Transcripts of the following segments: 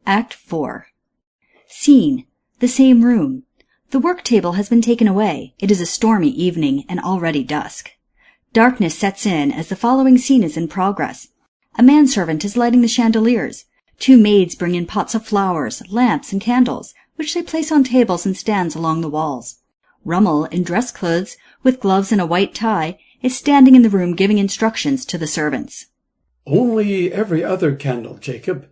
Act 4. Scene: the same room. The work table has been taken away. It is a stormy evening and already dusk. Darkness sets in as the following scene is in progress. A manservant is lighting the chandeliers. Two maids bring in pots of flowers, lamps, and candles, which they place on tables and stands along the walls. Rummel, in dress clothes, with gloves and a white tie, is standing in the room giving instructions to the servants. Only every other candle, Jacob.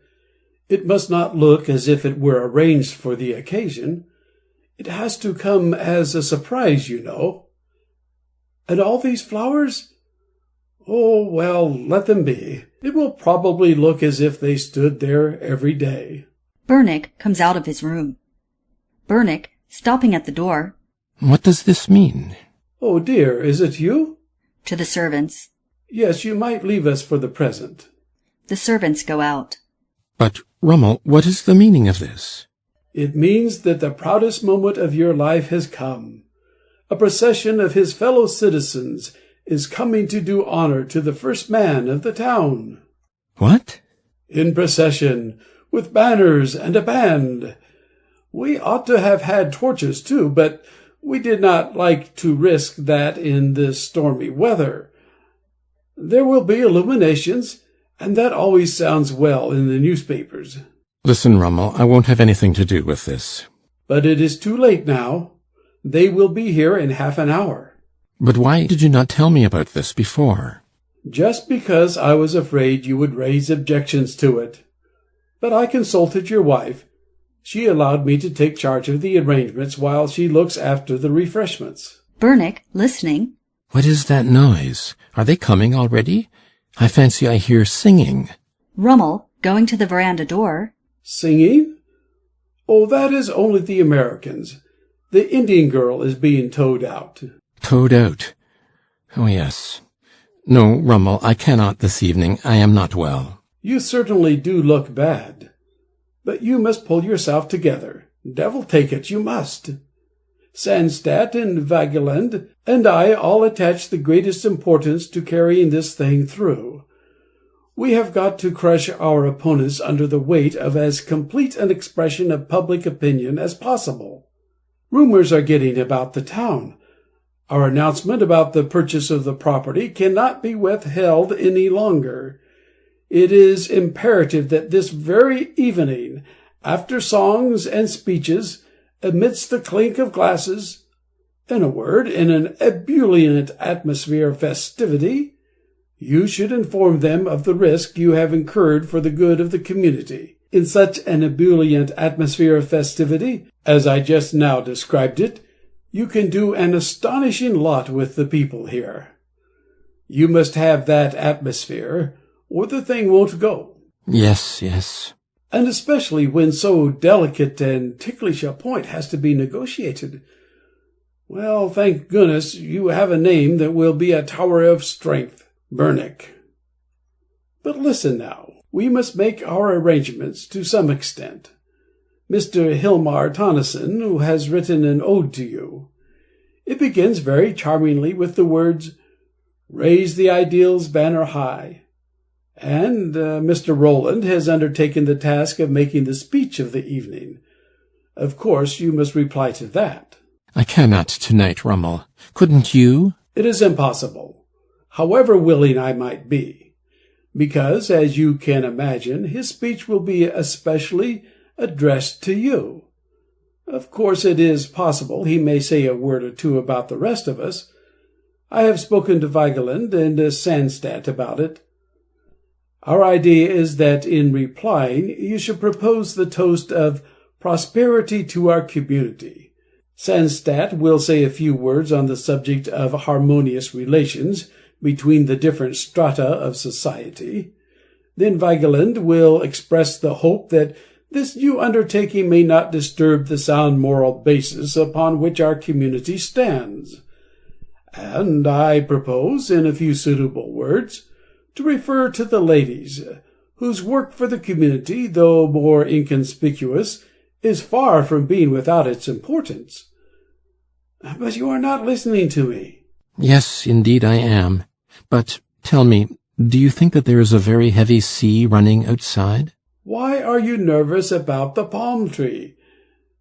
It must not look as if it were arranged for the occasion. It has to come as a surprise, you know. And all these flowers? Oh, well, let them be. It will probably look as if they stood there every day. Bernick comes out of his room. Bernick, stopping at the door. What does this mean? Oh, dear, is it you? To the servants. Yes, you might leave us for the present. The servants go out. But, Rummel, what is the meaning of this? It means that the proudest moment of your life has come. A procession of his fellow citizens is coming to do honor to the first man of the town. What? In procession, with banners and a band. We ought to have had torches too, but we did not like to risk that in this stormy weather. There will be illuminations, and that always sounds well in the newspapers. Listen, Rummel, I won't have anything to do with this. But it is too late now. They will be here in half an hour. But why did you not tell me about this before? Just because I was afraid you would raise objections to it. But I consulted your wife. She allowed me to take charge of the arrangements while she looks after the refreshments. Bernick, listening. What is that noise? Are they coming already? I fancy I hear singing. Rummel, going to the veranda door. Singing? Oh, that is only the Americans. The Indian girl is being towed out. Towed out? Oh, yes. No, Rummel, I cannot this evening. I am not well. You certainly do look bad. But you must pull yourself together. Devil take it, you must. Sandstadt and Vigeland and I all attach the greatest importance to carrying this thing through. We have got to crush our opponents under the weight of as complete an expression of public opinion as possible. Rumors are getting about the town. Our announcement about the purchase of the property cannot be withheld any longer. It is imperative that this very evening, after songs and speeches, amidst the clink of glasses, in a word, in an ebullient atmosphere of festivity, you should inform them of the risk you have incurred for the good of the community. In such an ebullient atmosphere of festivity, as I just now described it, you can do an astonishing lot with the people here. You must have that atmosphere, or the thing won't go. Yes, yes. And especially when so delicate and ticklish a point has to be negotiated. Well, thank goodness you have a name that will be a tower of strength, Bernick. But listen now, we must make our arrangements to some extent. Mr. Hilmar Tonneson, who has written an ode to you. It begins very charmingly with the words, "Raise the ideal's banner high." And Mr. Roland has undertaken the task of making the speech of the evening. Of course, you must reply to that. I cannot tonight, Rummel. Couldn't you? It is impossible, however willing I might be, because, as you can imagine, his speech will be especially addressed to you. Of course, it is possible he may say a word or two about the rest of us. I have spoken to Vigeland and Sandstadt about it. Our idea is that in replying you should propose the toast of prosperity to our community. Sandstadt will say a few words on the subject of harmonious relations between the different strata of society. Then Vigeland will express the hope that this new undertaking may not disturb the sound moral basis upon which our community stands. And I propose, in a few suitable words, to refer to the ladies, whose work for the community, though more inconspicuous, is far from being without its importance. But you are not listening to me. Yes, indeed I am. But tell me, do you think that there is a very heavy sea running outside? Why are you nervous about the palm tree?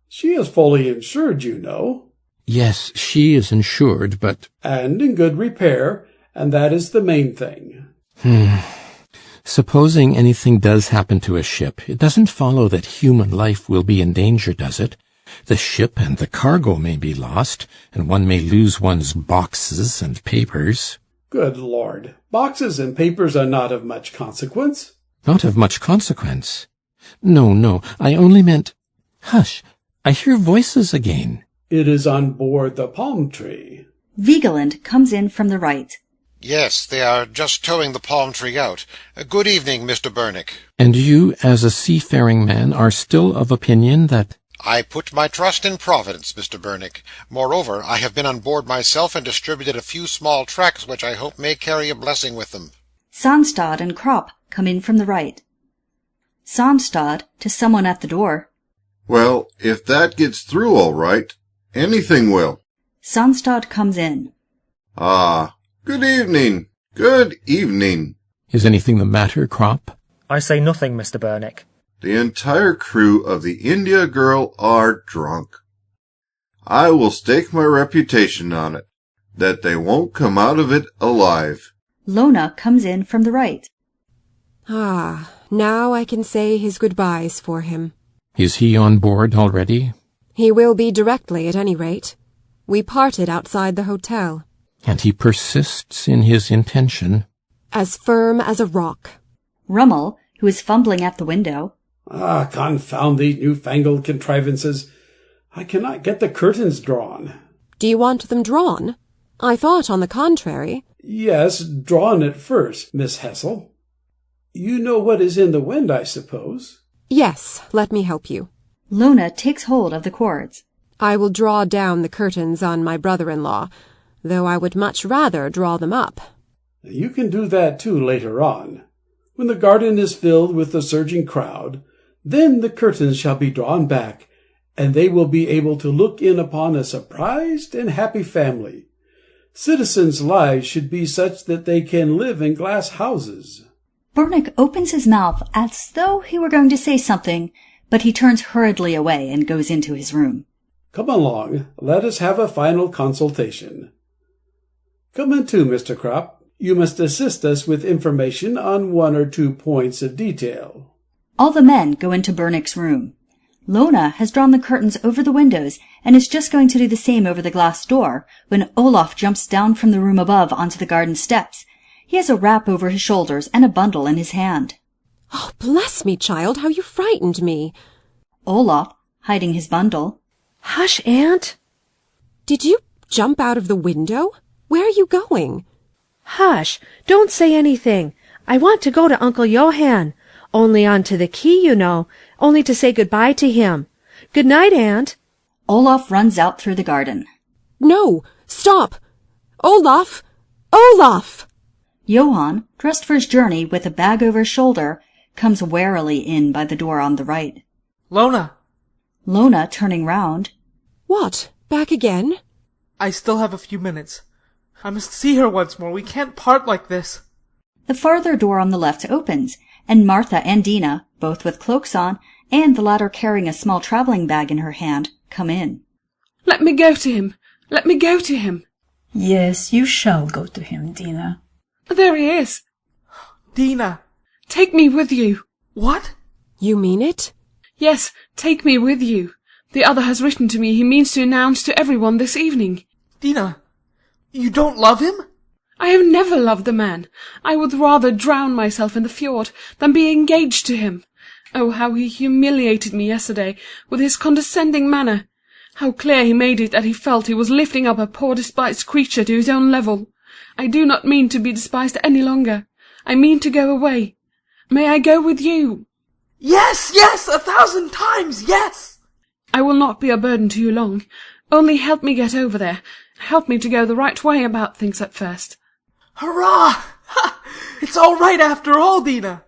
She is fully insured, you know. Yes, she is insured, but... And in good repair, and that is the main thing. Supposing anything does happen to a ship, it doesn't follow that human life will be in danger, does it? The ship and the cargo may be lost, and one may lose one's boxes and papers. Good Lord, boxes and papers are not of much consequence. Not of much consequence. No, I only meant... Hush, I hear voices again. It is on board the palm tree. Vigeland comes in from the right. Yes, they are just towing the palm tree out. Good evening, Mr. Burnick. And you, as a seafaring man, are still of opinion that... I put my trust in Providence, Mr. Burnick. Moreover, I have been on board myself and distributed a few small tracts which I hope may carry a blessing with them. Sandstad and Kropp come in from the right. Sandstad to someone at the door. Well, if that gets through all right, anything will. Sandstad comes in. Ah, good evening. Good evening. Is anything the matter, Kropp? I say nothing, Mr. Burnick. The entire crew of the India Girl are drunk. I will stake my reputation on it, that they won't come out of it alive. Lona comes in from the right. Ah, now I can say his goodbyes for him. Is he on board already? He will be directly, at any rate. We parted outside the hotel. And he persists in his intention? As firm as a rock. Rummel, who is fumbling at the window. Ah, confound these newfangled contrivances. I cannot get the curtains drawn. Do you want them drawn? I thought, on the contrary. Yes, drawn at first, Miss Hessel. You know what is in the wind, I suppose? Yes, let me help you. Lona takes hold of the cords. I will draw down the curtains on my brother-in-law, though I would much rather draw them up. You can do that, too, later on. When the garden is filled with the surging crowd, then the curtains shall be drawn back, and they will be able to look in upon a surprised and happy family. Citizens' lives should be such that they can live in glass houses. Burnick opens his mouth as though he were going to say something, but he turns hurriedly away and goes into his room. Come along, let us have a final consultation. Come in too, Mr. Kropp. You must assist us with information on 1 or 2 points of detail. All the men go into Burnick's room. Lona has drawn the curtains over the windows and is just going to do the same over the glass door when Olaf jumps down from the room above onto the garden steps. He has a wrap over his shoulders and a bundle in his hand. Oh, bless me, child, how you frightened me. Olaf, hiding his bundle. Hush, Aunt. Did you jump out of the window? Where are you going? Hush, don't say anything. I want to go to Uncle Johann. Only on to the quay, you know. Only to say goodbye to him. Good night, Aunt. Olaf runs out through the garden. No, stop. Olaf! Olaf! Johann, dressed for his journey with a bag over his shoulder, comes warily in by the door on the right. Lona! Lona, turning round. What? Back again? I still have a few minutes. I must see her once more. We can't part like this. The farther door on the left opens, and Martha and Dina, both with cloaks on, and the latter carrying a small travelling bag in her hand, come in. Let me go to him. Let me go to him. Yes, you shall go to him, Dina. There he is. Dina! Take me with you. What? You mean it? Yes, take me with you. The other has written to me he means to announce to everyone this evening. Dina, you don't love him? I have never loved the man. I would rather drown myself in the fjord than be engaged to him. Oh, how he humiliated me yesterday with his condescending manner. How clear he made it that he felt he was lifting up a poor despised creature to his own level. I do not mean to be despised any longer. I mean to go away. May I go with you? Yes, yes, 1,000 times, yes! I will not be a burden to you long. Only help me get over there. Help me to go the right way about things at first. Hurrah! Ha! It's all right after all, Dina!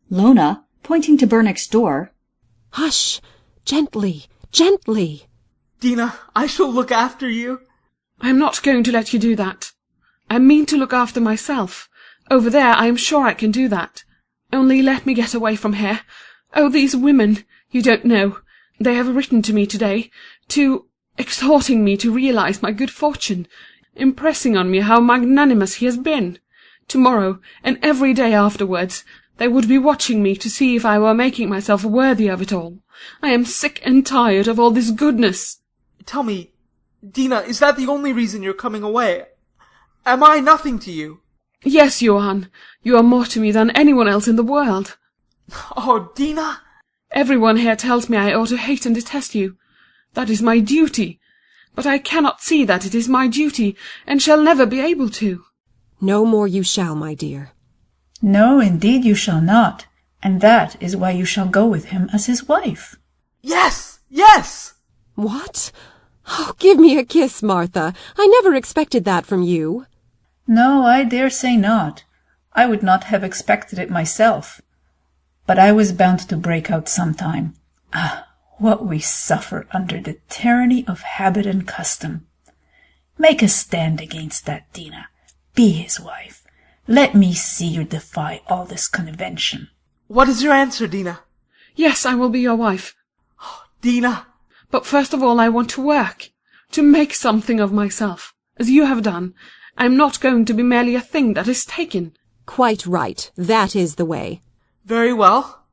Lona, pointing to Burnick's door. Hush! Gently, gently! Dina, I shall look after you. I am not going to let you do that. I mean to look after myself. Over there I am sure I can do that. Only let me get away from here. Oh, these women! You don't know. They have written to me to-day, exhorting me to realize my good fortune, impressing on me how magnanimous he has been. To-morrow, and every day afterwards, they would be watching me to see if I were making myself worthy of it all. I am sick and tired of all this goodness. Tell me, Dina, is that the only reason you're coming away? Am I nothing to you? Yes, Johann, you are more to me than anyone else in the world. Oh, Dina! Everyone here tells me I ought to hate and detest you. That is my duty. But I cannot see that it is my duty, and shall never be able to. No more you shall, my dear. No, indeed you shall not, and that is why you shall go with him as his wife. Yes! Yes! What? Oh, give me a kiss, Martha. I never expected that from you. No, I dare say not. I would not have expected it myself. But I was bound to break out sometime. Ah, what we suffer under the tyranny of habit and custom. Make a stand against that, Dina. Be his wife. Let me see you defy all this convention. What is your answer, Dina? Yes, I will be your wife. Oh, Dina! But first of all I want to work, to make something of myself, as you have done. I am not going to be merely a thing that is taken. Quite right. That is the way. Very well.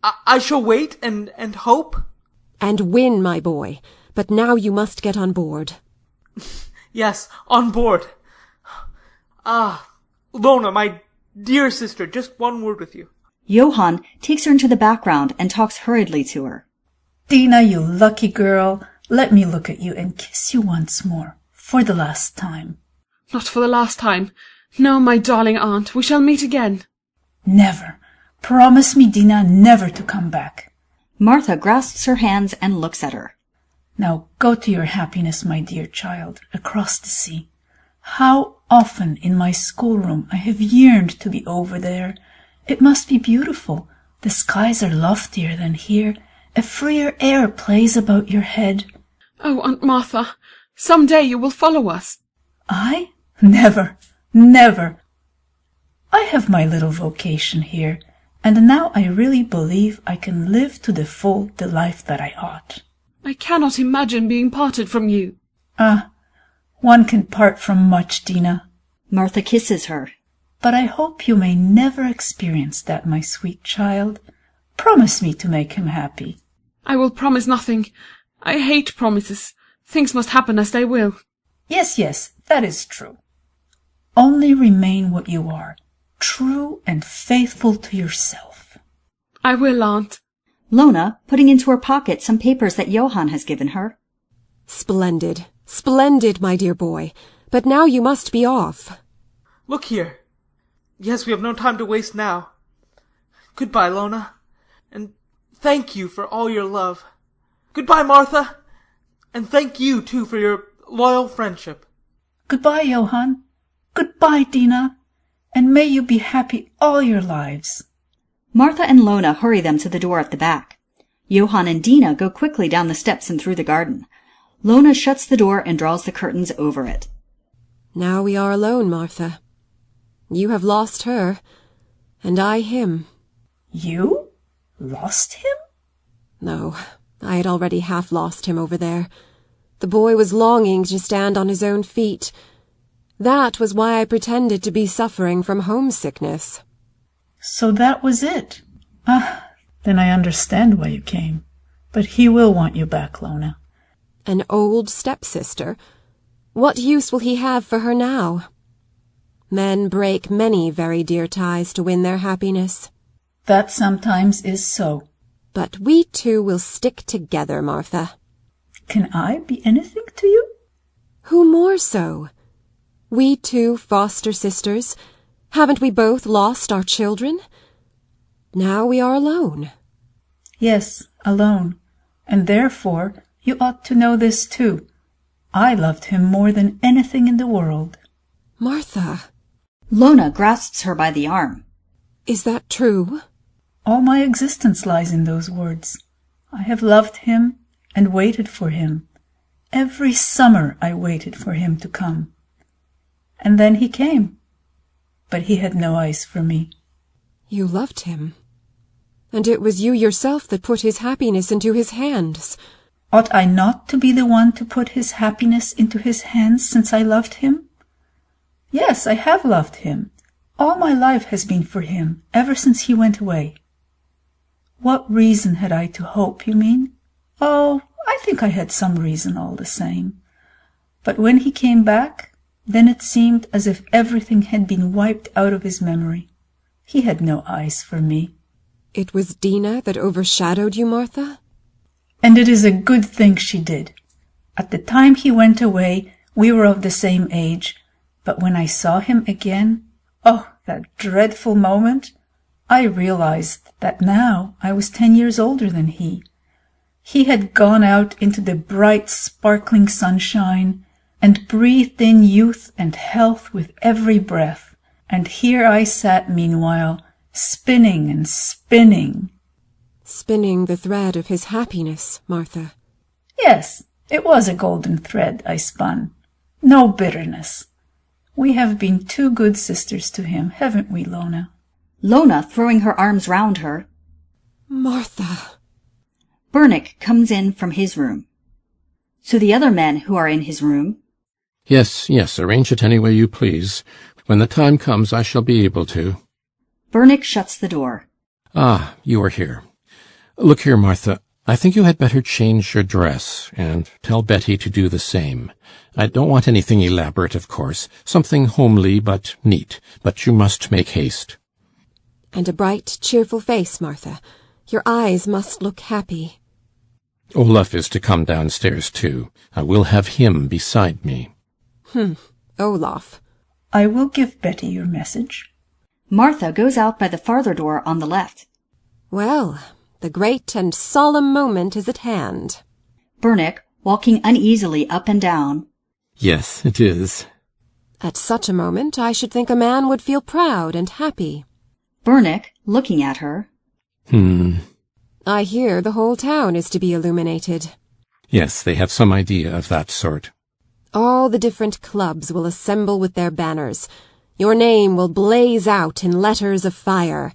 I shall wait and hope. And win, my boy. But now you must get on board. Yes, on board. Ah, Lona, my dear sister, just one word with you. Johann takes her into the background and talks hurriedly to her. Dina, you lucky girl, let me look at you and kiss you once more, for the last time. Not for the last time. No, my darling aunt, we shall meet again. Never. Promise me, Dina, never to come back. Martha grasps her hands and looks at her. Now go to your happiness, my dear child, across the sea. How often in my schoolroom I have yearned to be over there. It must be beautiful. The skies are loftier than here. A freer air plays about your head. Oh, Aunt Martha, some day you will follow us. I? Never, never. I have my little vocation here, and now I really believe I can live to the full the life that I ought. I cannot imagine being parted from you. One can part from much, Dina. Martha kisses her. But I hope you may never experience that, my sweet child. Promise me to make him happy. I will promise nothing. I hate promises. Things must happen as they will. Yes, that is true. Only remain what you are, true and faithful to yourself. I will, Aunt. Lona, putting into her pocket some papers that Johann has given her. Splendid, splendid, my dear boy. But now you must be off. Look here. Yes, we have no time to waste now. Goodbye, Lona. And thank you for all your love. Goodbye, Martha. And thank you, too, for your loyal friendship. Goodbye, Johann. Goodbye, Dina. And may you be happy all your lives. Martha and Lona hurry them to the door at the back. Johann and Dina go quickly down the steps and through the garden. Lona shuts the door and draws the curtains over it. Now we are alone, Martha. You have lost her, and I him. You? Lost him? No, I had already half lost him over there. The boy was longing to stand on his own feet. That was why I pretended to be suffering from homesickness. So that was it. Then I understand why you came. But he will want you back, Lona. An old stepsister? What use will he have for her now? Men break many very dear ties to win their happiness. That sometimes is so. But we two will stick together, Martha. Can I be anything to you? Who more so? We two foster sisters. Haven't we both lost our children? Now we are alone. Yes, alone. And therefore you ought to know this too. I loved him more than anything in the world. Martha. Lona grasps her by the arm. Is that true? All my existence lies in those words. I have loved him and waited for him. Every summer I waited for him to come. And then he came. But he had no eyes for me. You loved him. And it was you yourself that put his happiness into his hands. Ought I not to be the one to put his happiness into his hands since I loved him? Yes, I have loved him. All my life has been for him, ever since he went away. What reason had I to hope, you mean? Oh, I think I had some reason all the same. But when he came back, then it seemed as if everything had been wiped out of his memory. He had no eyes for me. It was Dina that overshadowed you, Martha? And it is a good thing she did. At the time he went away, we were of the same age, but when I saw him again, oh, that dreadful moment, I realized that now I was 10 years older than he. He had gone out into the bright, sparkling sunshine and breathed in youth and health with every breath, and here I sat meanwhile, spinning and spinning. Spinning the thread of his happiness, Martha. Yes, it was a golden thread I spun. No bitterness. We have been two good sisters to him, haven't we, Lona? Lona, throwing her arms round her. Martha. Bernick comes in from his room. To the other men who are in his room. Yes, arrange it any way you please. When the time comes, I shall be able to. Bernick shuts the door. Ah, you are here. Look here, Martha. I think you had better change your dress, and tell Betty to do the same. I don't want anything elaborate, of course. Something homely but neat. But you must make haste. And a bright, cheerful face, Martha. Your eyes must look happy. Olaf is to come downstairs, too. I will have him beside me. Olaf. I will give Betty your message. Martha goes out by the farther door on the left. Well, the great and solemn moment is at hand. Bernick, walking uneasily up and down. Yes, it is. At such a moment, I should think a man would feel proud and happy. Bernick, looking at her. I hear the whole town is to be illuminated. Yes, they have some idea of that sort. All the different clubs will assemble with their banners. Your name will blaze out in letters of fire.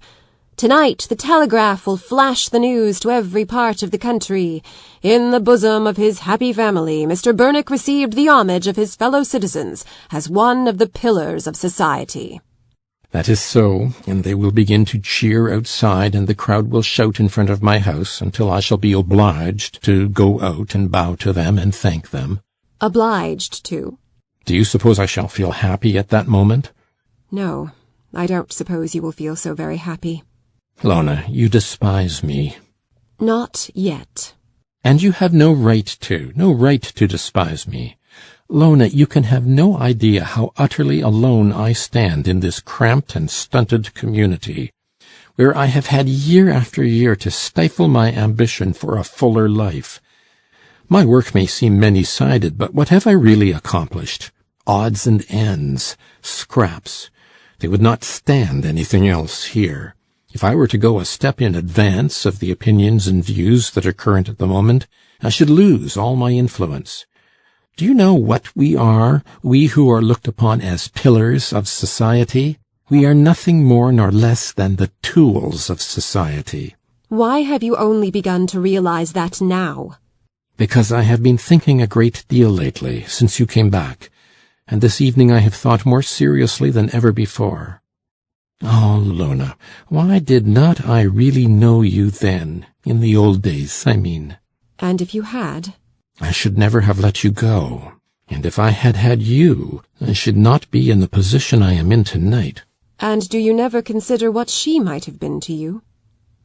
Tonight the telegraph will flash the news to every part of the country. In the bosom of his happy family, Mr. Bernick received the homage of his fellow citizens as one of the pillars of society. That is so, and they will begin to cheer outside, and the crowd will shout in front of my house until I shall be obliged to go out and bow to them and thank them. Obliged to? Do you suppose I shall feel happy at that moment? No, I don't suppose you will feel so very happy. Lona, you despise me. Not yet. And you have no right to despise me. Lona, you can have no idea how utterly alone I stand in this cramped and stunted community, where I have had year after year to stifle my ambition for a fuller life. My work may seem many-sided, but what have I really accomplished? Odds and ends, scraps. They would not stand anything else here. If I were to go a step in advance of the opinions and views that are current at the moment, I should lose all my influence. Do you know what we are, we who are looked upon as pillars of society? We are nothing more nor less than the tools of society. Why have you only begun to realize that now? Because I have been thinking a great deal lately, since you came back, and this evening I have thought more seriously than ever before. Oh, Lona, why did not I really know you then, in the old days, I mean? And if you had? I should never have let you go, and if I had had you, I should not be in the position I am in tonight. And do you never consider what she might have been to you?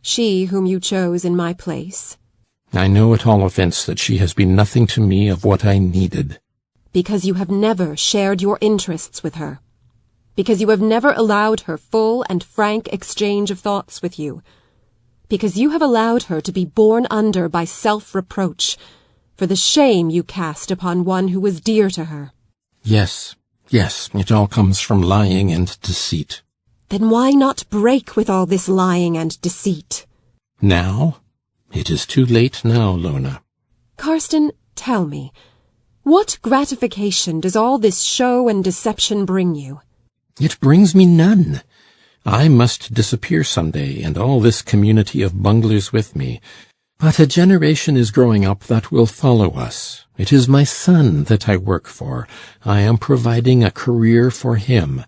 She whom you chose in my place? I know at all events that she has been nothing to me of what I needed. Because you have never shared your interests with her. Because you have never allowed her full and frank exchange of thoughts with you. Because you have allowed her to be borne under by self-reproach, for the shame you cast upon one who was dear to her. Yes, it all comes from lying and deceit. Then why not break with all this lying and deceit? Now? It is too late now, Lona. Karsten, tell me, what gratification does all this show and deception bring you? It brings me none. I must disappear some day, and all this community of bunglers with me. But a generation is growing up that will follow us. It is my son that I work for. I am providing a career for him.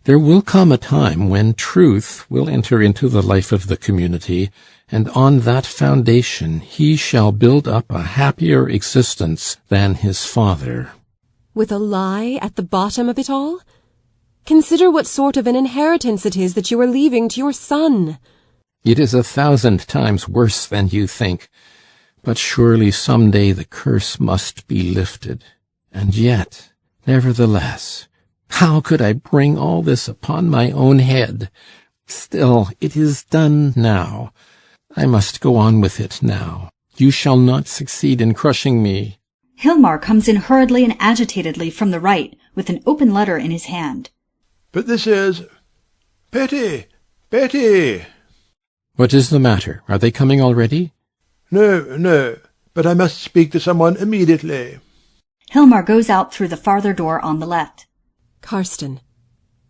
There will come a time when truth will enter into the life of the community, and on that foundation he shall build up a happier existence than his father. With a lie at the bottom of it all? Consider what sort of an inheritance it is that you are leaving to your son. It is 1,000 times worse than you think, but surely some day the curse must be lifted. And yet, nevertheless, how could I bring all this upon my own head? Still, it is done now. I must go on with it now. You shall not succeed in crushing me. Hilmar comes in hurriedly and agitatedly from the right, with an open letter in his hand. But this is... Betty! Betty! What is the matter? Are they coming already? No, but I must speak to someone immediately. Hilmar goes out through the farther door on the left. Karsten,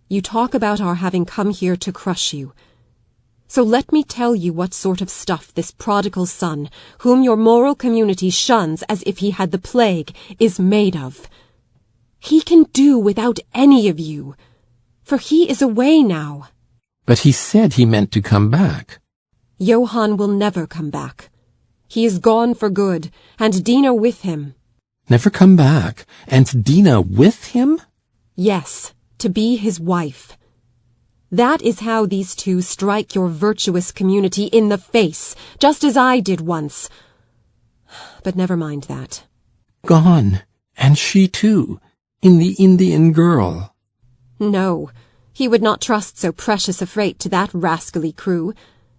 you talk about our having come here to crush you. So let me tell you what sort of stuff this prodigal son, whom your moral community shuns as if he had the plague, is made of. He can do without any of you, for he is away now. But he said he meant to come back. Johann will never come back. He is gone for good, and Dina with him. Never come back? And Dina with him? Yes, to be his wife. That is how these two strike your virtuous community in the face, just as I did once. But never mind that. Gone. And she too. In the Indian girl. No, he would not trust so precious a freight to that rascally crew.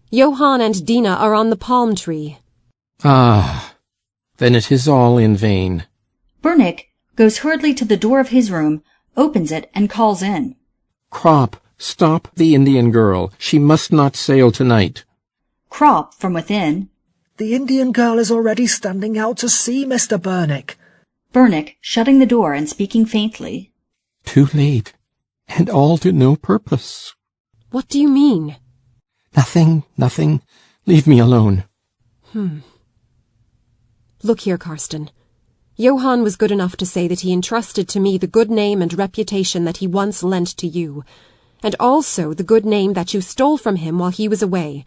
Johann and Dina are on the palm tree. Ah, then it is all in vain. Bernick goes hurriedly to the door of his room, opens it, and calls in. Crop, stop the Indian girl. She must not sail tonight. Crop, from within. The Indian girl is already standing out to sea, Mr. Bernick. Bernick, shutting the door and speaking faintly. Too late, and all to no purpose. What do you mean? Nothing. Leave me alone. Look here, Karsten. Johann was good enough to say that he entrusted to me the good name and reputation that he once lent to you, and also the good name that you stole from him while he was away.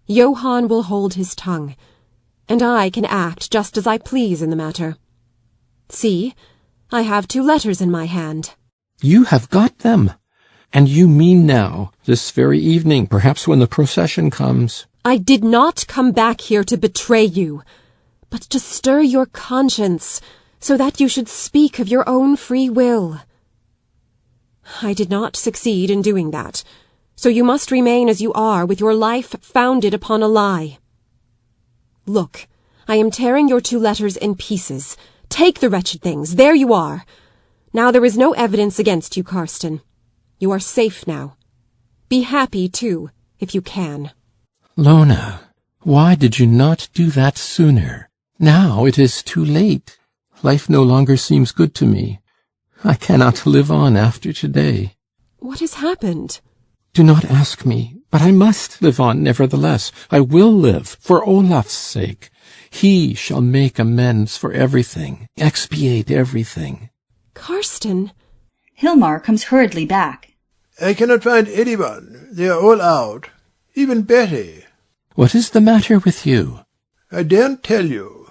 Johann will hold his tongue, and I can act just as I please in the matter. See, I have 2 letters in my hand. You have got them. And you mean now, this very evening, perhaps when the procession comes. I did not come back here to betray you, but to stir your conscience, so that you should speak of your own free will. I did not succeed in doing that, so you must remain as you are with your life founded upon a lie. Look, I am tearing your 2 letters in pieces. Take the wretched things. There you are. Now there is no evidence against you, Karsten. You are safe now. Be happy, too, if you can. Lona, why did you not do that sooner? Now it is too late. Life no longer seems good to me. I cannot live on after today. What has happened? Do not ask me, but I must live on nevertheless. I will live, for Olaf's sake. He shall make amends for everything, expiate everything. Karsten! Hilmar comes hurriedly back. I cannot find anyone. They are all out. Even Betty. What is the matter with you? I daren't tell you.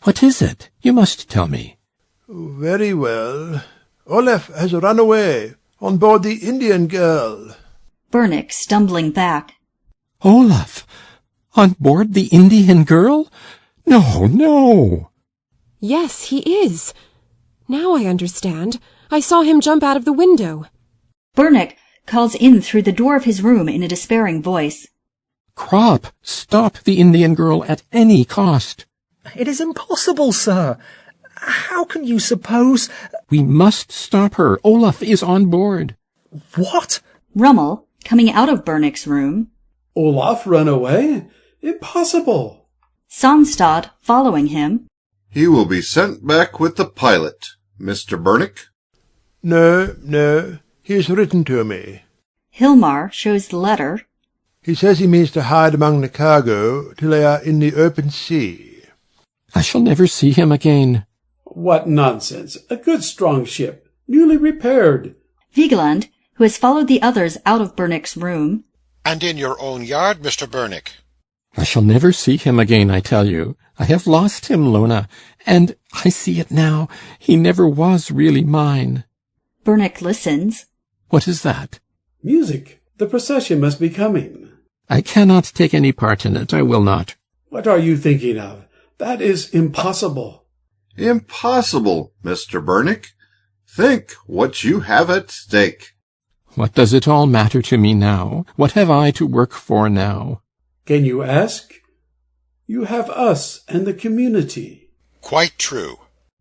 What is it? You must tell me. Very well. Olaf has run away, on board the Indian girl. Bernick, stumbling back. Olaf! On board the Indian girl? No. Yes, he is. Now I understand. I saw him jump out of the window. Bernick calls in through the door of his room in a despairing voice. Crop, stop the Indian girl at any cost. It is impossible, sir. How can you suppose... We must stop her. Olaf is on board. What? Rummel, coming out of Bernick's room. Olaf run away? Impossible. Sonstad, following him. He will be sent back with the pilot, Mr. Bernick. No. He has written to me. Hilmar shows the letter. He says he means to hide among the cargo till they are in the open sea. I shall never see him again. What nonsense! A good strong ship, newly repaired. Vigeland, who has followed the others out of Bernick's room. And in your own yard, Mr. Bernick. I shall never see him again, I tell you. I have lost him, Lona, and I see it now. He never was really mine. Bernick listens. What is that? Music. The procession must be coming. I cannot take any part in it. I will not. What are you thinking of? That is impossible. Impossible, Mr. Bernick. Think what you have at stake. What does it all matter to me now? What have I to work for now? Can you ask? You have us and the community. Quite true.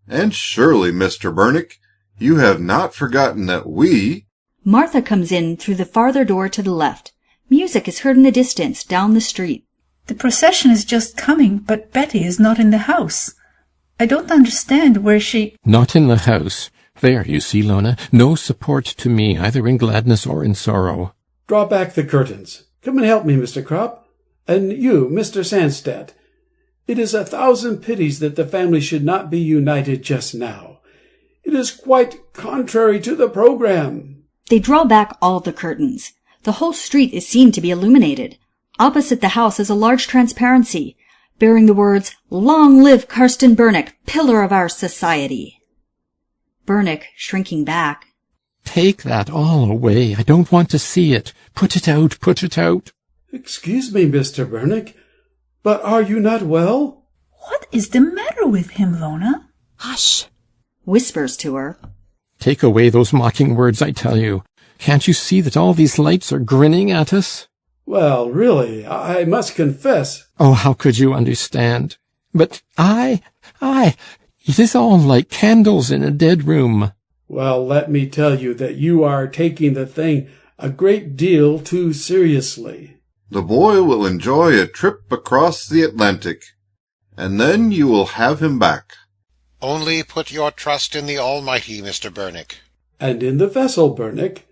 And surely, Mr. Bernick, you have not forgotten that we... Martha comes in through the farther door to the left. Music is heard in the distance, down the street. The procession is just coming, but Betty is not in the house. I don't understand where she... Not in the house. There, you see, Lona, no support to me, either in gladness or in sorrow. Draw back the curtains. Come and help me, Mr. Kropp. And you, Mr. Sandstedt. It is 1,000 pities that the family should not be united just now. It is quite contrary to the program. They draw back all the curtains. The whole street is seen to be illuminated. Opposite the house is a large transparency, bearing the words, "Long live Karsten Bernick, pillar of our society." Bernick, shrinking back. Take that all away. I don't want to see it. Put it out, put it out. Excuse me, Mr. Bernick, but are you not well? What is the matter with him, Lona? Hush! Whispers to her. Take away those mocking words, I tell you. Can't you see that all these lights are grinning at us? Well, really, I must confess... Oh, how could you understand? But it is all like candles in a dead room. Well, let me tell you that you are taking the thing a great deal too seriously. The boy will enjoy a trip across the Atlantic, and then you will have him back. Only put your trust in the Almighty, Mr. Bernick. And in the vessel, Bernick.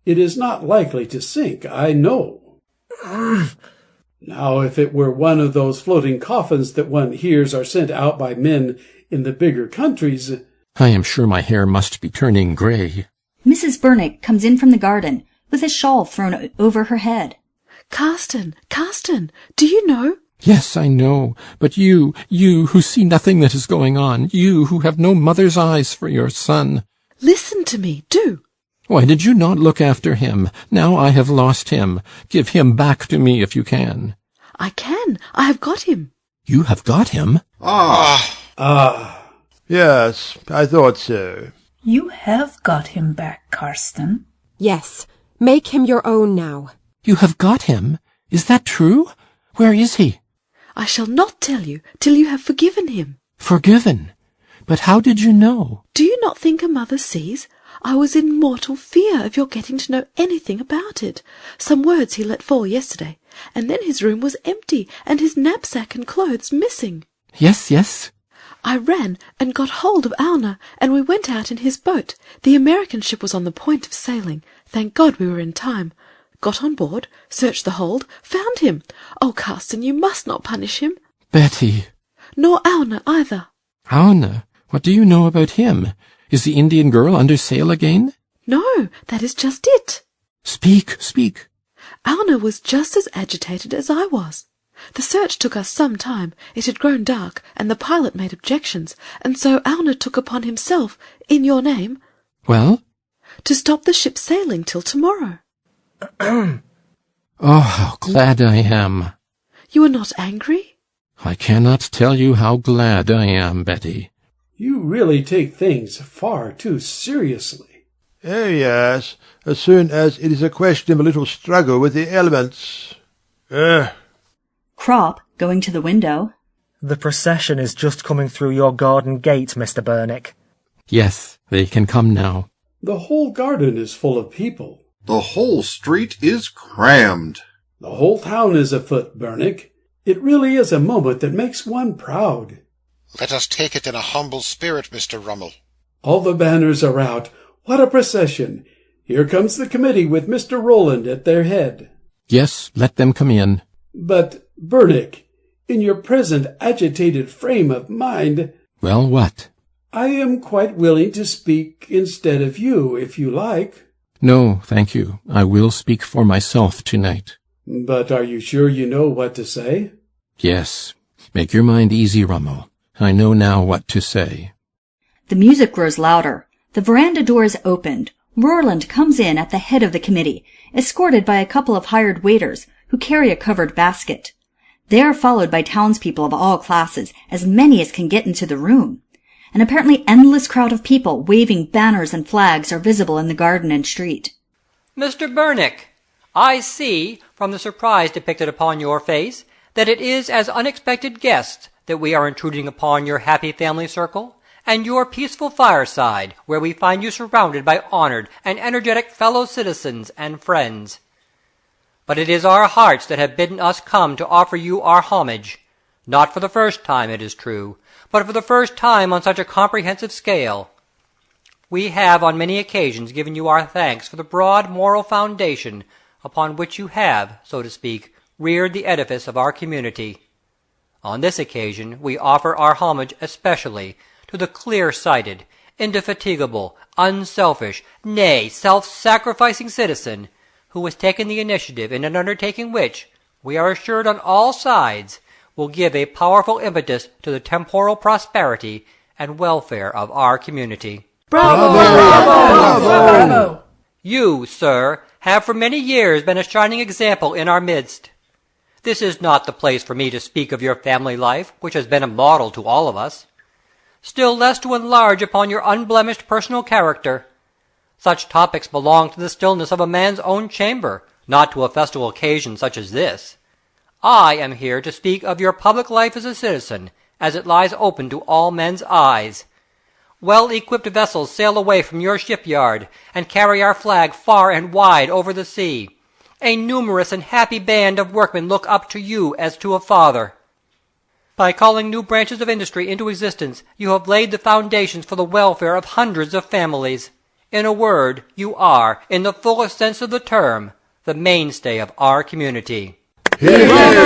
It is not likely to sink, I know. Now, if it were one of those floating coffins that one hears are sent out by men in the bigger countries... I am sure my hair must be turning grey. Mrs. Bernick comes in from the garden, with a shawl thrown over her head. Karsten, do you know? Yes, I know. But you who see nothing that is going on, you who have no mother's eyes for your son. Listen to me, do. Why did you not look after him? Now I have lost him. Give him back to me if you can. I can. I have got him. You have got him? Yes, I thought so. You have got him back, Karsten. Yes, make him your own now. You have got him? Is that true? Where is he? I shall not tell you till you have forgiven him. Forgiven? But how did you know? Do you not think a mother sees? I was in mortal fear of your getting to know anything about it. Some words he let fall yesterday, and then his room was empty, and his knapsack and clothes missing. Yes. I ran and got hold of Auna, and we went out in his boat. The American ship was on the point of sailing. Thank God we were in time. Got on board, searched the hold, found him. Oh, Karsten, you must not punish him. Betty. Nor Auna either. Auna? What do you know about him? Is the Indian girl under sail again? No, that is just it. Speak. Auna was just as agitated as I was. The search took us some time. It had grown dark, and the pilot made objections, and so Auna took upon himself, in your name... Well? To stop the ship sailing till tomorrow. Oh, how glad I am. You are not angry? I cannot tell you how glad I am, Betty. You really take things far too seriously. Oh, yes, as soon as it is a question of a little struggle with the elements. Kropp, going to the window. The procession is just coming through your garden gate, Mr. Bernick. Yes, they can come now. The whole garden is full of people. The whole street is crammed. The whole town is afoot, Bernick. It really is a moment that makes one proud. Let us take it in a humble spirit, Mr. Rummel. All the banners are out. What a procession! Here comes the committee with Mr. Roland at their head. Yes, let them come in. But, Bernick, in your present agitated frame of mind... Well, what? I am quite willing to speak instead of you, if you like. No, thank you. I will speak for myself tonight. But are you sure you know what to say? Yes. Make your mind easy, Rummel. I know now what to say. The music grows louder. The veranda door is opened. Roland comes in at the head of the committee, escorted by a couple of hired waiters who carry a covered basket. They are followed by townspeople of all classes, as many as can get into the room. An apparently endless crowd of people waving banners and flags are visible in the garden and street. Mr. Bernick, I see, from the surprise depicted upon your face, that it is as unexpected guests that we are intruding upon your happy family circle, and your peaceful fireside, where we find you surrounded by honored and energetic fellow citizens and friends. But it is our hearts that have bidden us come to offer you our homage, not for the first time, it is true, but for the first time on such a comprehensive scale. We have on many occasions given you our thanks for the broad moral foundation upon which you have, so to speak, reared the edifice of our community. On this occasion we offer our homage especially to the clear-sighted, indefatigable, unselfish, nay, self-sacrificing citizen who has taken the initiative in an undertaking which, we are assured on all sides, will give a powerful impetus to the temporal prosperity and welfare of our community. Bravo! Bravo! Bravo! You, sir, have for many years been a shining example in our midst. This is not the place for me to speak of your family life, which has been a model to all of us. Still less to enlarge upon your unblemished personal character. Such topics belong to the stillness of a man's own chamber, not to a festal occasion such as this. I am here to speak of your public life as a citizen, as it lies open to all men's eyes. Well-equipped vessels sail away from your shipyard, and carry our flag far and wide over the sea. A numerous and happy band of workmen look up to you as to a father. By calling new branches of industry into existence, you have laid the foundations for the welfare of hundreds of families. In a word, you are, in the fullest sense of the term, the mainstay of our community. Bravo!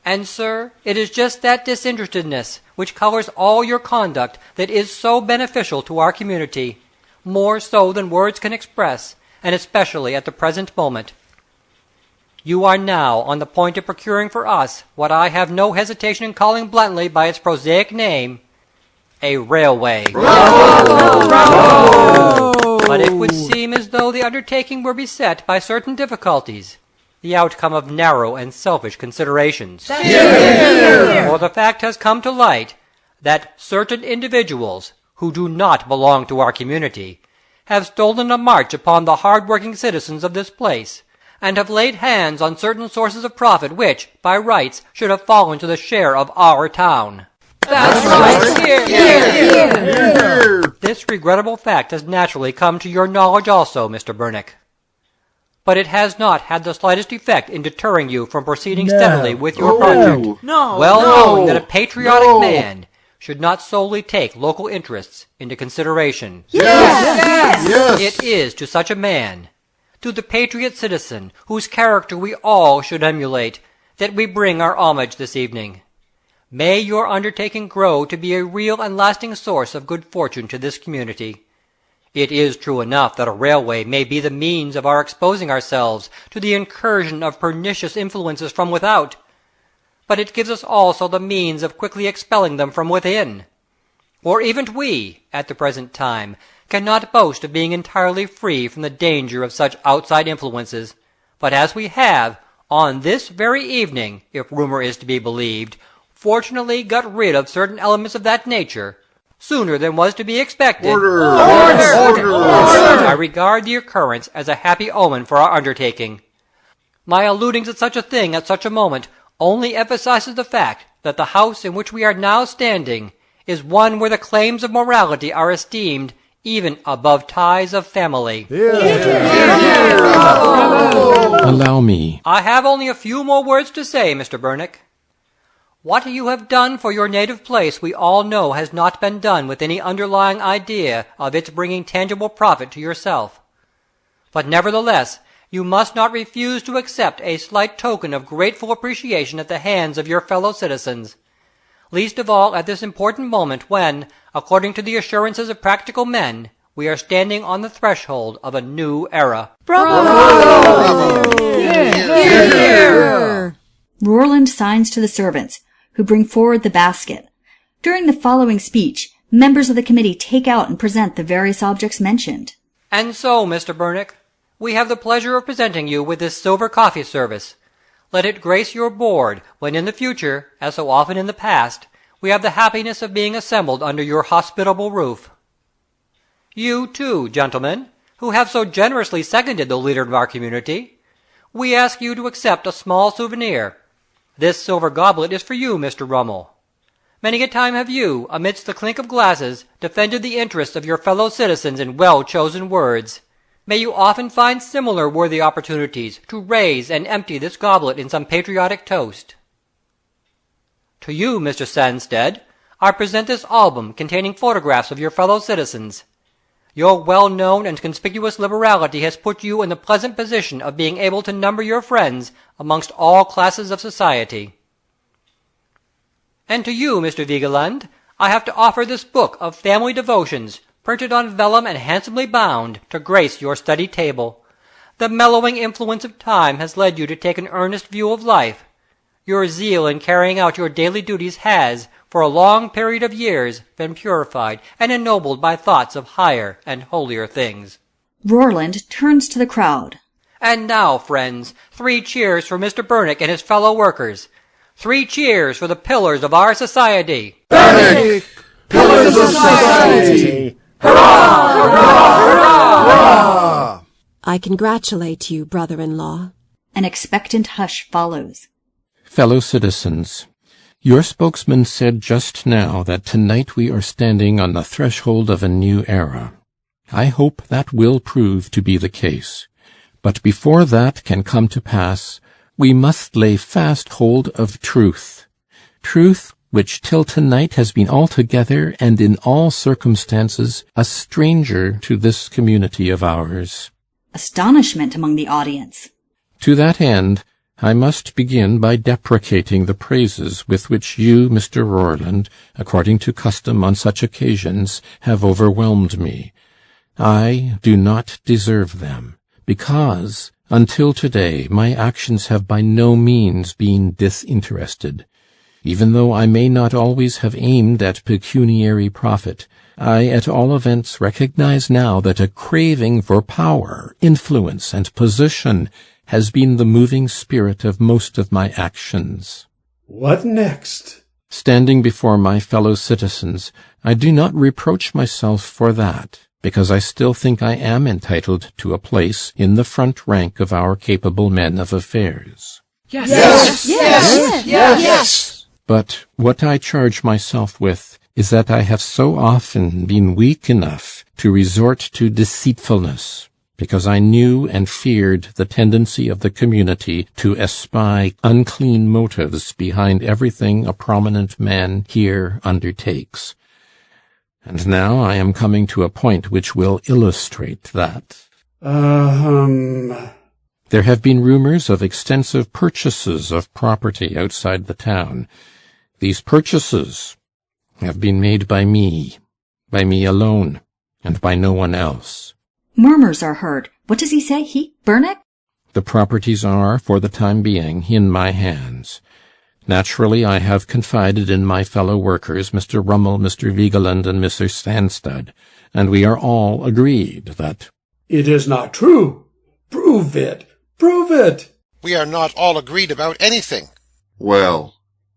And, sir, it is just that disinterestedness which colors all your conduct that is so beneficial to our community, more so than words can express, and especially at the present moment. You are now on the point of procuring for us what I have no hesitation in calling bluntly by its prosaic name, a railway. Bravo! Bravo! But it would seem as though the undertaking were beset by certain difficulties, the outcome of narrow and selfish considerations. For the fact has come to light that certain individuals, who do not belong to our community, have stolen a march upon the hard-working citizens of this place, and have laid hands on certain sources of profit which, by rights, should have fallen to the share of our town. That's right! Here! This regrettable fact has naturally come to your knowledge also, Mr. Bernick. But it has not had the slightest effect in deterring you from proceeding steadily with your project. Well knowing that a patriotic man should not solely take local interests into consideration. Yes! It is to such a man, to the patriot citizen, whose character we all should emulate, that we bring our homage this evening. May your undertaking grow to be a real and lasting source of good fortune to this community. It is true enough that a railway may be the means of our exposing ourselves to the incursion of pernicious influences from without, but it gives us also the means of quickly expelling them from within. For even we, at the present time, cannot boast of being entirely free from the danger of such outside influences, but as we have, on this very evening, if rumor is to be believed, fortunately got rid of certain elements of that nature, sooner than was to be expected. Order! I regard the occurrence as a happy omen for our undertaking. My alluding to such a thing at such a moment only emphasizes the fact that the house in which we are now standing is one where the claims of morality are esteemed even above ties of family. Allow me. I have only a few more words to say, Mr. Bernick. What you have done for your native place we all know has not been done with any underlying idea of its bringing tangible profit to yourself. But nevertheless, you must not refuse to accept a slight token of grateful appreciation at the hands of your fellow citizens, least of all at this important moment when, according to the assurances of practical men, we are standing on the threshold of a new era. Bravo! Bravo! Hear! Roland signs to the servants, who bring forward the basket. During the following speech, members of the committee take out and present the various objects mentioned. And so, Mr. Burnick, we have the pleasure of presenting you with this silver coffee service. Let it grace your board when in the future, as so often in the past, we have the happiness of being assembled under your hospitable roof. You, too, gentlemen, who have so generously seconded the leader of our community, we ask you to accept a small souvenir. This silver goblet is for you, Mr. Rummel. Many a time have you, amidst the clink of glasses, defended the interests of your fellow citizens in well-chosen words. May you often find similar worthy opportunities to raise and empty this goblet in some patriotic toast. To you, Mr. Sandstead, I present this album containing photographs of your fellow citizens. Your well-known and conspicuous liberality has put you in the pleasant position of being able to number your friends amongst all classes of society. And to you, Mr. Vigeland, I have to offer this book of family devotions, printed on vellum and handsomely bound, to grace your study table. The mellowing influence of time has led you to take an earnest view of life. Your zeal in carrying out your daily duties has, for a long period of years, been purified and ennobled by thoughts of higher and holier things. Roland turns to the crowd. And now, friends, 3 cheers for Mr. Burnick and his fellow workers. 3 cheers for the pillars of our society. Burnick! Pillars of society! Hurrah! Hurrah! Hurrah! I congratulate you, brother-in-law. An expectant hush follows. Fellow citizens, your spokesman said just now that tonight we are standing on the threshold of a new era. I hope that will prove to be the case. But before that can come to pass, we must lay fast hold of truth. Truth which till tonight has been altogether and in all circumstances a stranger to this community of ours. Astonishment among the audience. To that end, I must begin by deprecating the praises with which you, Mr. Roland, according to custom on such occasions, have overwhelmed me. I do not deserve them, because, until today, my actions have by no means been disinterested. Even though I may not always have aimed at pecuniary profit, I at all events recognize now that a craving for power, influence, and position has been the moving spirit of most of my actions. What next? Standing before my fellow citizens, I do not reproach myself for that, because I still think I am entitled to a place in the front rank of our capable men of affairs. Yes! Yes! Yes! Yes! Yes! But what I charge myself with is that I have so often been weak enough to resort to deceitfulness, because I knew and feared the tendency of the community to espy unclean motives behind everything a prominent man here undertakes. And now I am coming to a point which will illustrate that. There have been rumors of extensive purchases of property outside the town. These purchases have been made by me alone, and by no one else. Murmurs are heard. What does he say? Burnick? The properties are, for the time being, in my hands. Naturally, I have confided in my fellow workers, Mr. Rummel, Mr. Vigeland, and Mr. Sandstad, and we are all agreed that... It is not true. Prove it. Prove it. We are not all agreed about anything. Well,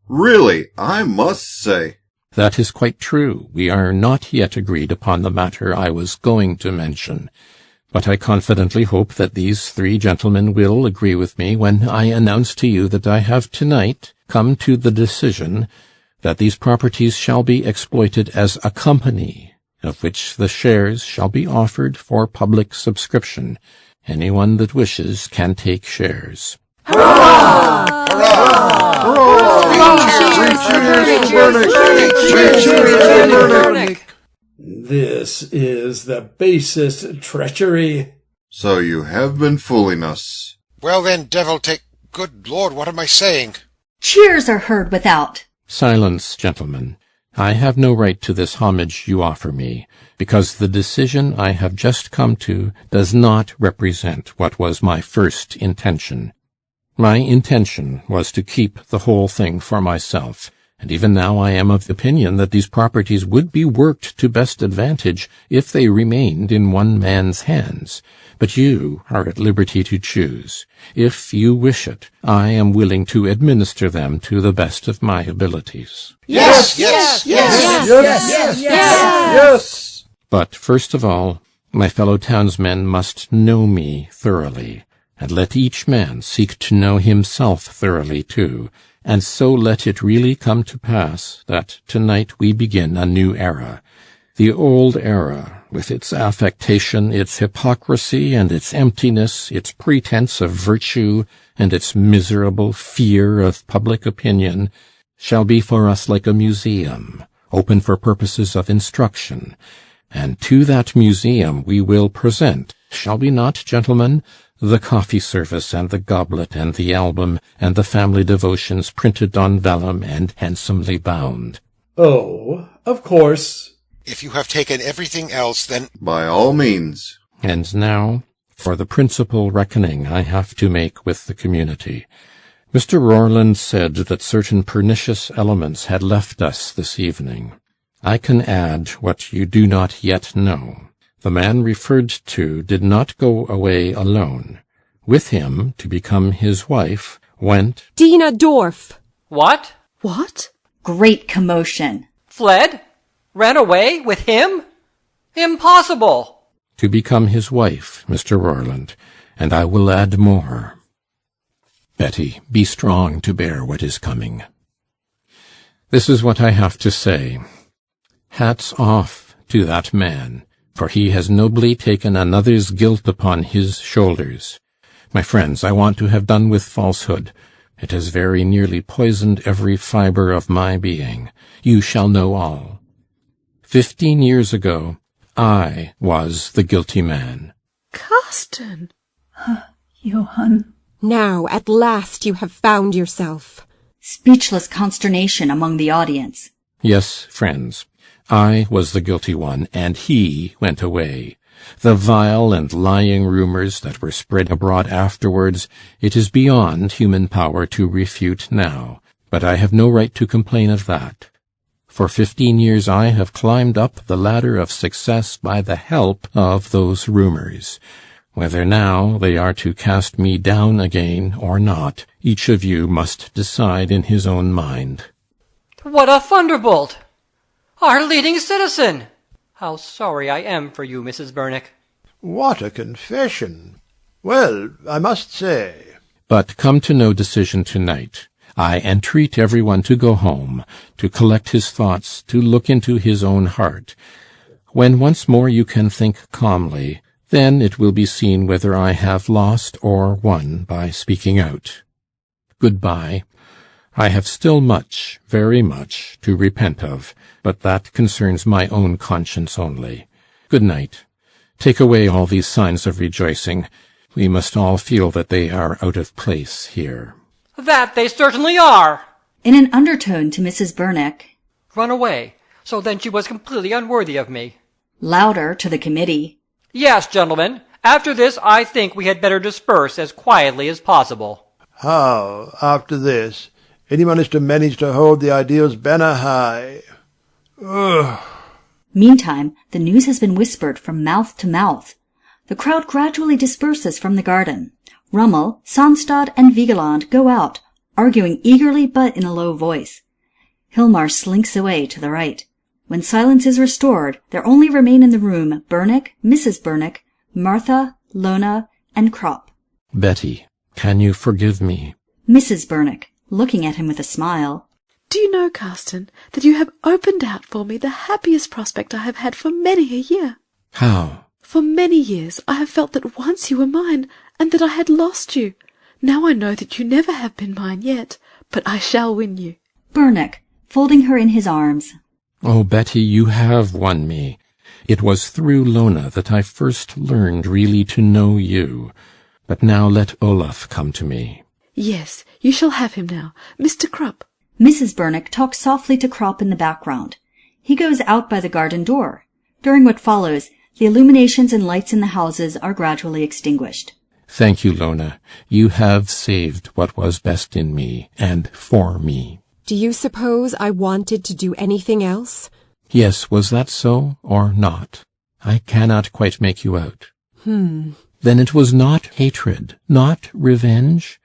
really, I must say... That is quite true. We are not yet agreed upon the matter I was going to mention. But I confidently hope that these 3 gentlemen will agree with me when I announce to you that I have tonight come to the decision that these properties shall be exploited as a company, of which the shares shall be offered for public subscription. Anyone that wishes can take shares. Hurrah! Hurrah! Hurrah! This is the basest treachery. So you have been fooling us. Well then, devil take... Good Lord, what am I saying? Cheers are heard without. Silence, gentlemen. I have no right to this homage you offer me, because the decision I have just come to does not represent what was my first intention. My intention was to keep the whole thing for myself, and even now I am of opinion that these properties would be worked to best advantage if they remained in one man's hands. But you are at liberty to choose. If you wish it, I am willing to administer them to the best of my abilities. Yes, yes, yes, Yes. Yes. But first of all, my fellow townsmen must know me thoroughly, and let each man seek to know himself thoroughly too, and so let it really come to pass that tonight we begin a new era. The old era, with its affectation, its hypocrisy, and its emptiness, its pretense of virtue, and its miserable fear of public opinion, shall be for us like a museum, open for purposes of instruction. And to that museum we will present, shall we not, gentlemen, the coffee service and the goblet and the album and the family devotions printed on vellum and handsomely bound. Oh, of course. If you have taken everything else, then... By all means. And now, for the principal reckoning I have to make with the community. Mr. Roland said that certain pernicious elements had left us this evening. I can add what you do not yet know. The man referred to did not go away alone. With him, to become his wife, went... Dina Dorf! What? What? Great commotion. Fled? Ran away with him? Impossible! To become his wife, Mr. Roland, and I will add more. Betty, be strong to bear what is coming. This is what I have to say. Hats off to that man, for he has nobly taken another's guilt upon his shoulders. My friends, I want to have done with falsehood. It has very nearly poisoned every fibre of my being. You shall know all. 15 years ago, I was the guilty man. Carsten! Johann. Now, at last, you have found yourself. Speechless consternation among the audience. Yes, friends, I was the guilty one, and he went away. The vile and lying rumors that were spread abroad afterwards, it is beyond human power to refute now, but I have no right to complain of that. For 15 years I have climbed up the ladder of success by the help of those rumors. Whether now they are to cast me down again or not, each of you must decide in his own mind. What a thunderbolt! Our leading citizen! How sorry I am for you, Mrs. Burnick. What a confession! Well, I must say... But come to no decision tonight. I entreat everyone to go home, to collect his thoughts, to look into his own heart. When once more you can think calmly, then it will be seen whether I have lost or won by speaking out. Goodbye. I have still much, very much, to repent of, but that concerns my own conscience only. Good night. Take away all these signs of rejoicing. We must all feel that they are out of place here. That they certainly are! In an undertone to Mrs. Burnick. Run away, so then she was completely unworthy of me. Louder to the committee. Yes, gentlemen, after this I think we had better disperse as quietly as possible. How, after this, anyone is to manage to hold the ideal's banner high? Ugh. Meantime, the news has been whispered from mouth to mouth. The crowd gradually disperses from the garden. Rummel, Sandstad, and Vigeland go out, arguing eagerly but in a low voice. Hilmar slinks away to the right. When silence is restored, there only remain in the room Burnick, Mrs. Burnick, Martha, Lona, and Kropp. Betty, can you forgive me? Mrs. Burnick, looking at him with a smile. Do you know, Carsten, that you have opened out for me the happiest prospect I have had for many a year? How? For many years I have felt that once you were mine, and that I had lost you. Now I know that you never have been mine yet, but I shall win you. Burnick, folding her in his arms. Oh, Betty, you have won me. It was through Lona that I first learned really to know you. But now let Olaf come to me. Yes, you shall have him now. Mr. Krupp. Mrs. Bernick talks softly to Kropp in the background. He goes out by the garden door. During what follows, the illuminations and lights in the houses are gradually extinguished. Thank you, Lona. You have saved what was best in me and for me. Do you suppose I wanted to do anything else? Yes, was that so or not? I cannot quite make you out. Then it was not hatred, not revenge?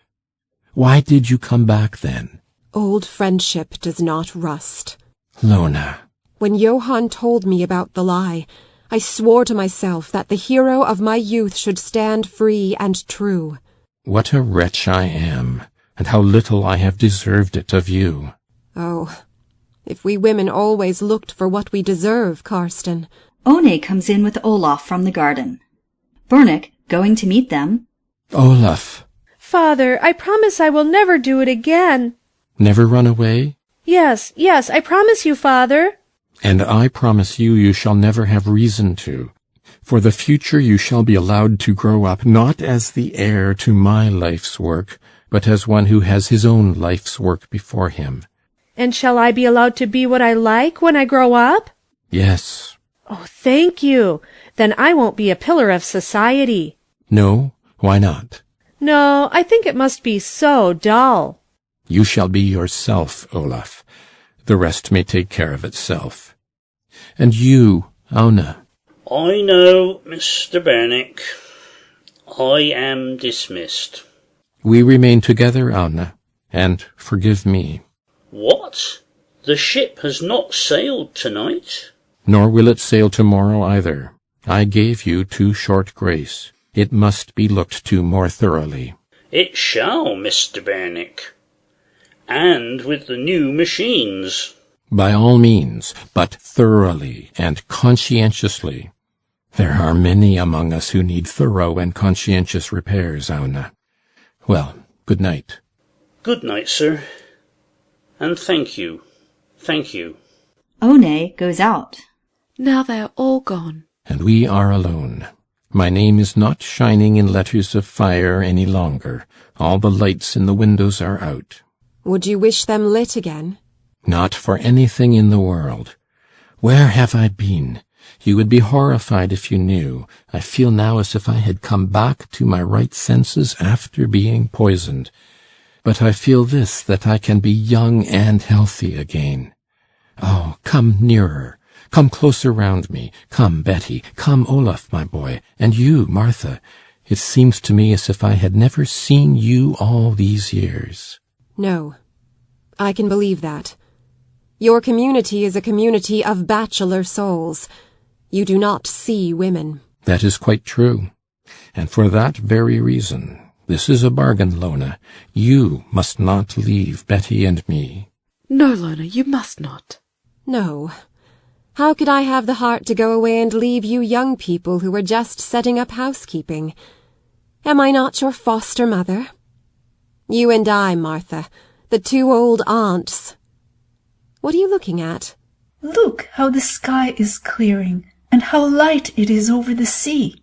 Why did you come back then? Old friendship does not rust. Lona. When Johann told me about the lie, I swore to myself that the hero of my youth should stand free and true. What a wretch I am, and how little I have deserved it of you. Oh, if we women always looked for what we deserve, Karsten. One comes in with Olaf from the garden. Bernick, going to meet them. Olaf. Father, I promise I will never do it again. Never run away? Yes, I promise you, Father. And I promise you, you shall never have reason to. For the future you shall be allowed to grow up not as the heir to my life's work, but as one who has his own life's work before him. And shall I be allowed to be what I like when I grow up? Yes. Oh, thank you. Then I won't be a pillar of society. No? Why not? No, I think it must be so dull. You shall be yourself, Olaf. The rest may take care of itself. And you, Aune. I know, Mr. Bernick. I am dismissed. We remain together, Aune, and forgive me. What? The ship has not sailed tonight? Nor will it sail tomorrow either. I gave you too short grace. It must be looked to more thoroughly. It shall, Mr. Bernick. And with the new machines. By all means, but thoroughly and conscientiously. There are many among us who need thorough and conscientious repairs, Aune. Well, good night. Good night, sir. And thank you. Thank you. One goes out. Now they are all gone. And we are alone. My name is not shining in letters of fire any longer. All the lights in the windows are out. Would you wish them lit again? Not for anything in the world. Where have I been? You would be horrified if you knew. I feel now as if I had come back to my right senses after being poisoned. But I feel this, that I can be young and healthy again. Oh, come nearer. Come closer round me. Come, Betty. Come, Olaf, my boy. And you, Martha. It seems to me as if I had never seen you all these years. No, I can believe that. Your community is a community of bachelor souls. You do not see women. That is quite true. And for that very reason, this is a bargain, Lona. You must not leave Betty and me. No, Lona, you must not. No. How could I have the heart to go away and leave you young people who are just setting up housekeeping? Am I not your foster mother? You and I, Martha, the two old aunts. What are you looking at? Look how the sky is clearing, and how light it is over the sea.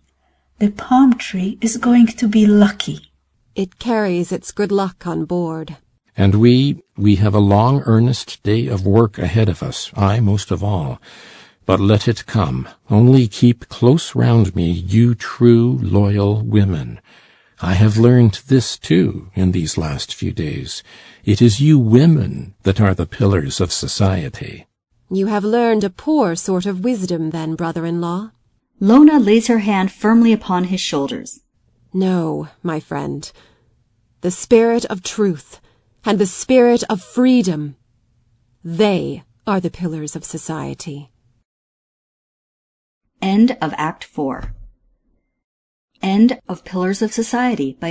The palm tree is going to be lucky. It carries its good luck on board. And we have a long, earnest day of work ahead of us, I most of all. But let it come. Only keep close round me, you true, loyal women. I have learned this, too, in these last few days. It is you women that are the pillars of society. You have learned a poor sort of wisdom, then, brother-in-law. Lona lays her hand firmly upon his shoulders. No, my friend. The spirit of truth and the spirit of freedom, they are the pillars of society. End of Act 4. End of Pillars of Society by